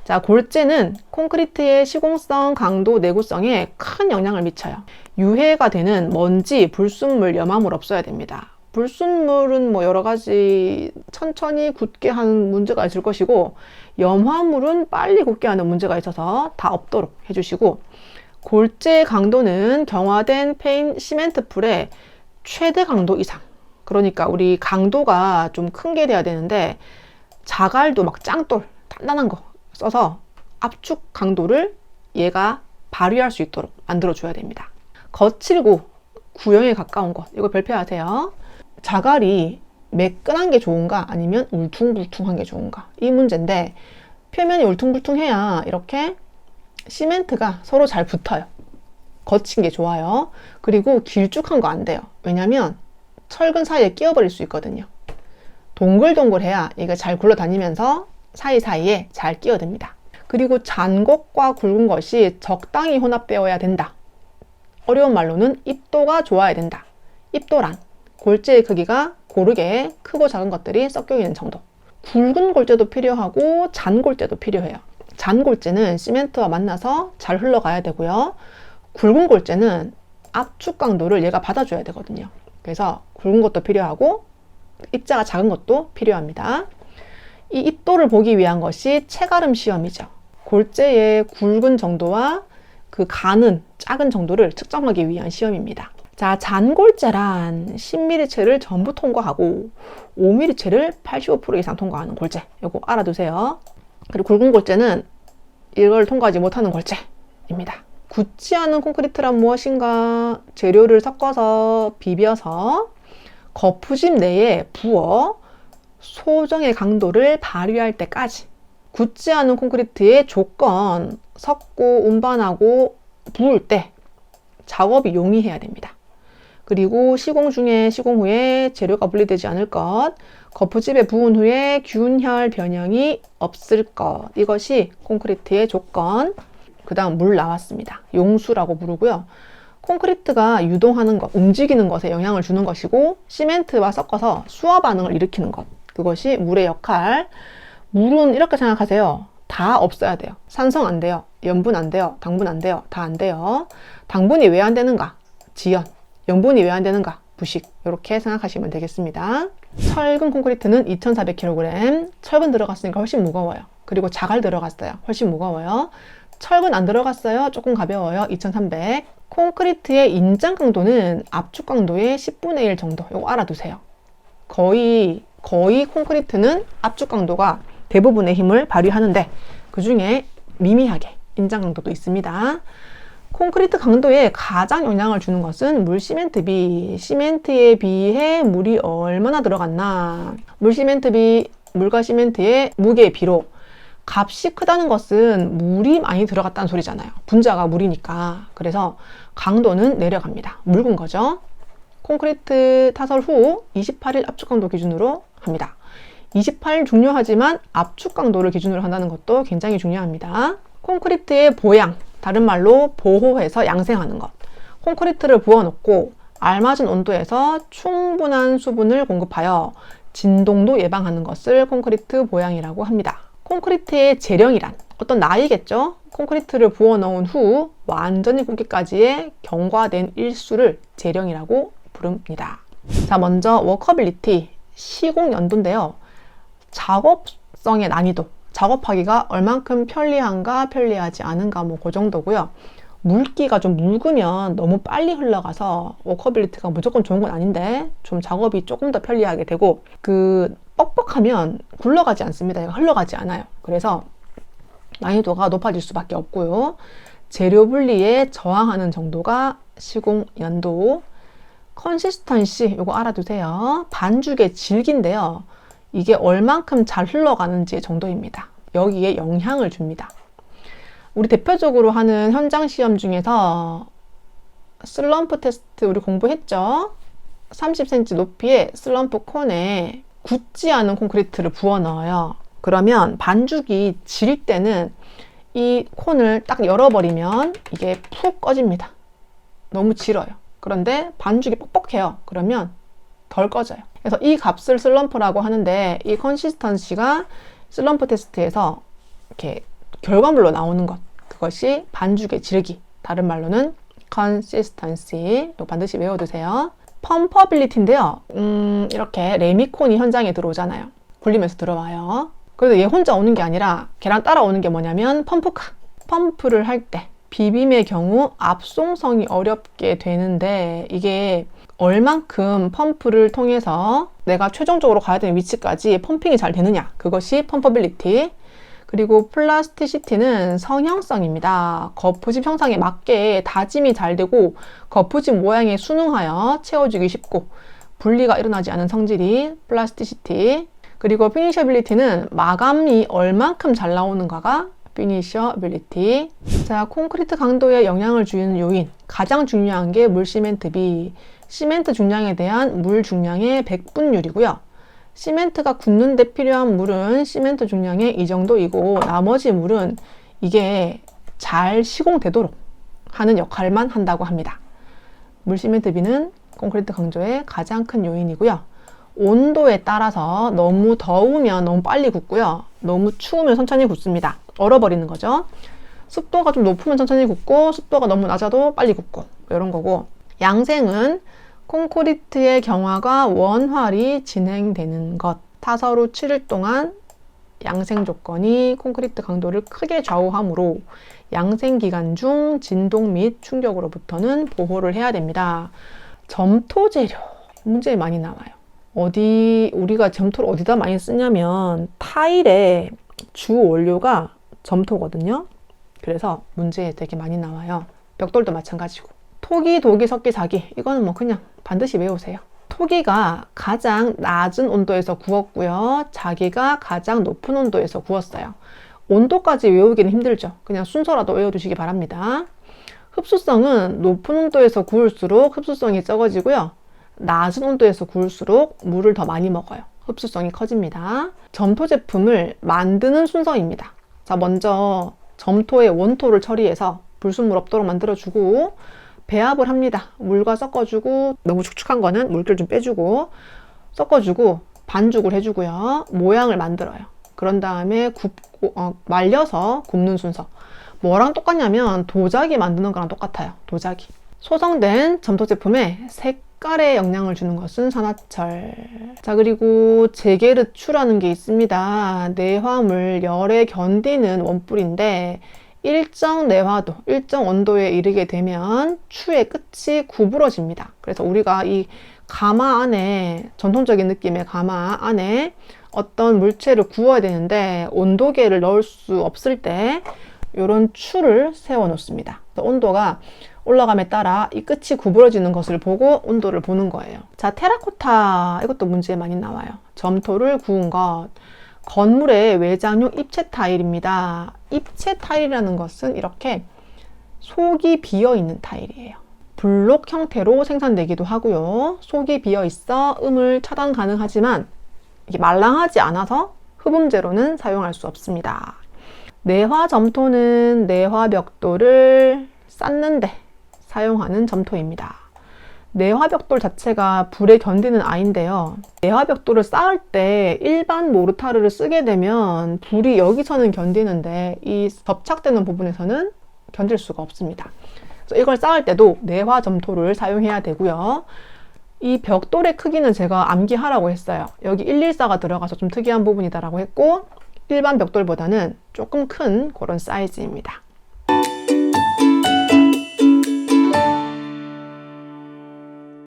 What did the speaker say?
자, 골재는 콘크리트의 시공성, 강도, 내구성에 큰 영향을 미쳐요. 유해가 되는 먼지, 불순물, 염화물 없어야 됩니다. 불순물은 뭐 여러 가지 천천히 굳게 하는 문제가 있을 것이고, 염화물은 빨리 굳게 하는 문제가 있어서 다 없도록 해주시고, 골재 강도는 경화된 페인 시멘트 풀의 최대 강도 이상. 그러니까 우리 강도가 좀 큰 게 돼야 되는데, 자갈도 막 짱돌, 단단한 거 써서 압축 강도를 얘가 발휘할 수 있도록 만들어줘야 됩니다. 거칠고 구형에 가까운 것, 이거 별표하세요. 자갈이 매끈한 게 좋은가 아니면 울퉁불퉁한 게 좋은가, 이 문제인데, 표면이 울퉁불퉁해야 이렇게 시멘트가 서로 잘 붙어요. 거친 게 좋아요. 그리고 길쭉한 거 안 돼요. 왜냐면 철근 사이에 끼어버릴 수 있거든요. 동글동글해야 이게 잘 굴러다니면서 사이사이에 잘 끼어듭니다. 그리고 잔곡과 굵은 것이 적당히 혼합되어야 된다. 어려운 말로는 입도가 좋아야 된다. 입도란 골재의 크기가 고르게 크고 작은 것들이 섞여 있는 정도. 굵은 골재도 필요하고 잔골재도 필요해요. 잔골재는 시멘트와 만나서 잘 흘러가야 되고요. 굵은 골재는 압축 강도를 얘가 받아줘야 되거든요. 그래서 굵은 것도 필요하고 입자가 작은 것도 필요합니다. 이 입도를 보기 위한 것이 체가름 시험이죠. 골재의 굵은 정도와 그 가는 작은 정도를 측정하기 위한 시험입니다. 자, 잔골재란 10mm체를 전부 통과하고 5mm체를 85% 이상 통과하는 골재. 이거 알아두세요. 그리고 굵은 골재는 이걸 통과하지 못하는 골재입니다. 굳지 않은 콘크리트란 무엇인가? 재료를 섞어서 비벼서 거푸집 내에 부어 소정의 강도를 발휘할 때까지. 굳지 않은 콘크리트의 조건, 섞고 운반하고 부을 때 작업이 용이해야 됩니다. 그리고 시공 중에, 시공 후에 재료가 분리되지 않을 것, 거푸집에 부은 후에 균열 변형이 없을 것, 이것이 콘크리트의 조건. 그 다음 물 나왔습니다. 용수라고 부르고요. 콘크리트가 유동하는 것, 움직이는 것에 영향을 주는 것이고, 시멘트와 섞어서 수화 반응을 일으키는 것, 그것이 물의 역할. 물은 이렇게 생각하세요. 다 없어야 돼요. 산성 안 돼요. 염분 안 돼요. 당분 안 돼요. 다 안 돼요. 당분이 왜 안 되는가? 지연. 염분이 왜 안 되는가? 부식. 이렇게 생각하시면 되겠습니다. 철근 콘크리트는 2400kg. 철근 들어갔으니까 훨씬 무거워요. 그리고 자갈 들어갔어요. 훨씬 무거워요. 철근 안 들어갔어요. 조금 가벼워요. 2300. 콘크리트의 인장 강도는 압축 강도의 10분의 1 정도. 이거 알아두세요. 거의 콘크리트는 압축 강도가 대부분의 힘을 발휘하는데, 그 중에 미미하게 인장 강도도 있습니다. 콘크리트 강도에 가장 영향을 주는 것은 물 시멘트 비. 시멘트에 비해 물이 얼마나 들어갔나. 물과 시멘트의 무게의 비로 값이 크다는 것은 물이 많이 들어갔다는 소리잖아요. 분자가 물이니까. 그래서 강도는 내려갑니다. 묽은 거죠. 콘크리트 타설 후 28일 압축 강도 기준으로 합니다. 28일 중요하지만 압축 강도를 기준으로 한다는 것도 굉장히 중요합니다. 콘크리트의 보양, 다른 말로 보호해서 양생하는 것. 콘크리트를 부어놓고 알맞은 온도에서 충분한 수분을 공급하여 진동도 예방하는 것을 콘크리트 보양이라고 합니다. 콘크리트의 재령이란 어떤 나이겠죠? 콘크리트를 부어 넣은 후 완전히 굳기까지의 경과된 일수를 재령이라고 부릅니다. 자, 먼저 워커빌리티, 시공 연도인데요. 작업성의 난이도, 작업하기가 얼만큼 편리한가 편리하지 않은가, 뭐 그 정도고요. 물기가 좀 묽으면 너무 빨리 흘러가서 워커빌리티가 무조건 좋은 건 아닌데, 좀 작업이 조금 더 편리하게 되고, 뻑뻑하면 굴러가지 않습니다. 흘러가지 않아요. 그래서 난이도가 높아질 수밖에 없고요. 재료 분리에 저항하는 정도가 시공 연도. 컨시스턴시, 이거 알아두세요. 반죽의 질기인데요. 이게 얼만큼 잘 흘러가는지 정도입니다. 여기에 영향을 줍니다. 우리 대표적으로 하는 현장 시험 중에서 슬럼프 테스트 우리 공부했죠? 30cm 높이의 슬럼프 콘에 굳지 않은 콘크리트를 부어 넣어요. 그러면 반죽이 질 때는 이 콘을 딱 열어버리면 이게 푹 꺼집니다. 너무 질어요. 그런데 반죽이 뻑뻑해요. 그러면 덜 꺼져요. 그래서 이 값을 슬럼프라고 하는데, 이 컨시스턴시가 슬럼프 테스트에서 이렇게 결과물로 나오는 것, 그것이 반죽의 질기, 다른 말로는 consistency, 이거 반드시 외워두세요. 펌퍼빌리티인데요. 이렇게 레미콘이 현장에 들어오잖아요. 굴리면서 들어와요. 그래도 얘 혼자 오는 게 아니라 걔랑 따라오는 게 뭐냐면 펌프카. 펌프를 할 때 비빔의 경우 압송성이 어렵게 되는데 이게 얼만큼 펌프를 통해서 내가 최종적으로 가야 되는 위치까지 펌핑이 잘 되느냐, 그것이 펌퍼빌리티. 그리고 플라스티시티는 성형성입니다. 거푸집 형상에 맞게 다짐이 잘 되고 거푸집 모양에 순응하여 채워주기 쉽고 분리가 일어나지 않은 성질이 플라스티시티. 그리고 피니셔빌리티는 마감이 얼만큼 잘 나오는가가 피니셔빌리티. 자, 콘크리트 강도에 영향을 주는 요인, 가장 중요한 게 물시멘트비. 시멘트 중량에 대한 물 중량의 백분율이고요. 시멘트가 굳는 데 필요한 물은 시멘트 중량의 이 정도이고 나머지 물은 이게 잘 시공되도록 하는 역할만 한다고 합니다. 물시멘트비는 콘크리트 강조의 가장 큰 요인이고요. 온도에 따라서 너무 더우면 너무 빨리 굳고요. 너무 추우면 천천히 굳습니다. 얼어버리는 거죠. 습도가 좀 높으면 천천히 굳고 습도가 너무 낮아도 빨리 굳고 이런 거고, 양생은 콘크리트의 경화가 원활히 진행되는 것. 타설 후 7일 동안 양생 조건이 콘크리트 강도를 크게 좌우하므로 양생 기간 중 진동 및 충격으로부터는 보호를 해야 됩니다. 점토 재료 문제 많이 나와요. 우리가 점토를 어디다 많이 쓰냐면 타일의 주 원료가 점토거든요. 그래서 문제에 되게 많이 나와요. 벽돌도 마찬가지고. 토기, 도기, 석기, 자기, 이거는 뭐 그냥 반드시 외우세요. 토기가 가장 낮은 온도에서 구웠고요. 자기가 가장 높은 온도에서 구웠어요. 온도까지 외우기는 힘들죠. 그냥 순서라도 외워두시기 바랍니다. 흡수성은 높은 온도에서 구울수록 흡수성이 적어지고요. 낮은 온도에서 구울수록 물을 더 많이 먹어요. 흡수성이 커집니다. 점토 제품을 만드는 순서입니다. 자, 먼저 점토의 원토를 처리해서 불순물 없도록 만들어주고 배합을 합니다. 물과 섞어주고, 너무 축축한 거는 물기를 좀 빼주고 섞어주고 반죽을 해주고요. 모양을 만들어요. 그런 다음에 말려서 굽는 순서. 뭐랑 똑같냐면 도자기 만드는 거랑 똑같아요. 도자기. 소성된 점토 제품에 색깔에 영향을 주는 것은 산화철. 자, 그리고 제게르추라는 게 있습니다. 내화물 열에 견디는 원뿔인데 일정 내화도, 일정 온도에 이르게 되면 추의 끝이 구부러집니다. 그래서 우리가 이 가마 안에, 전통적인 느낌의 가마 안에 어떤 물체를 구워야 되는데 온도계를 넣을 수 없을 때 이런 추를 세워 놓습니다. 온도가 올라감에 따라 이 끝이 구부러지는 것을 보고 온도를 보는 거예요. 자, 테라코타, 이것도 문제에 많이 나와요. 점토를 구운 것. 건물의 외장용 입체 타일입니다. 입체 타일이라는 것은 이렇게 속이 비어있는 타일이에요. 블록 형태로 생산되기도 하고요. 속이 비어있어 음을 차단 가능하지만 이게 말랑하지 않아서 흡음재로는 사용할 수 없습니다. 내화 점토는 내화 벽돌을 쌓는데 사용하는 점토입니다. 내화벽돌 자체가 불에 견디는 아이인데요. 내화벽돌을 쌓을 때 일반 모르타르를 쓰게 되면 불이 여기서는 견디는데 이 접착되는 부분에서는 견딜 수가 없습니다. 그래서 이걸 쌓을 때도 내화 점토를 사용해야 되고요. 이 벽돌의 크기는 제가 암기하라고 했어요. 여기 114가 들어가서 좀 특이한 부분이다라고 했고 일반 벽돌보다는 조금 큰 그런 사이즈입니다.